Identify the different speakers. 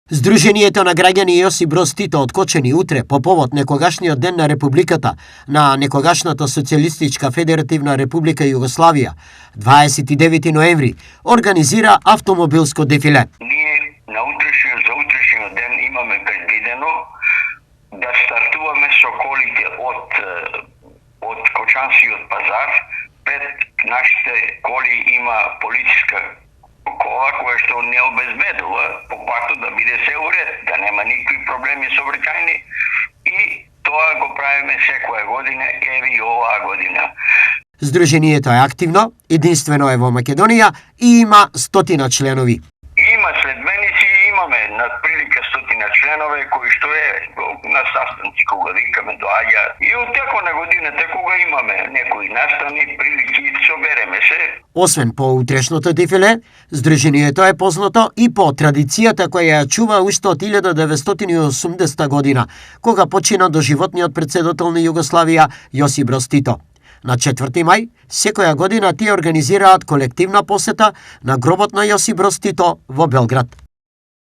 Speaker 1: Сдруженијето на граѓани Јосип Броз Тито откочени утре по повод некогашниот ден на Републиката на некогашната Социјалистичка Федеративна Република Југославија, 29 ноември, организира автомобилско дефиле.
Speaker 2: Ние за утрешниот ден имаме предвидено да стартуваме со колите од Кочанскиот пазар. Пред нашите коли има полициска кола која што не обезбедува по патот да биде се уред, да нема никакви проблеми сообраќајни, и тоа го правиме секоја година, еви и оваа година.
Speaker 1: Сдруженијето е активно, единствено е во Македонија и има 100 членови.
Speaker 2: Има следбеници, имаме над прилика 100 членове кои што на saстанци кога викаме доаѓа, и од теко на годината кога имаме некои настани, прилики, собереме се.
Speaker 1: Освен по утрешното дефиле, Сдруженијето е познато и по традицијата која ја чува уште од 1980 година, кога почина доживотниот претседател на Југославија Јосип Броз Тито. На 4 мај, секоја година тие организираат колективна посета на гробот на Јосип Броз Тито во Белград.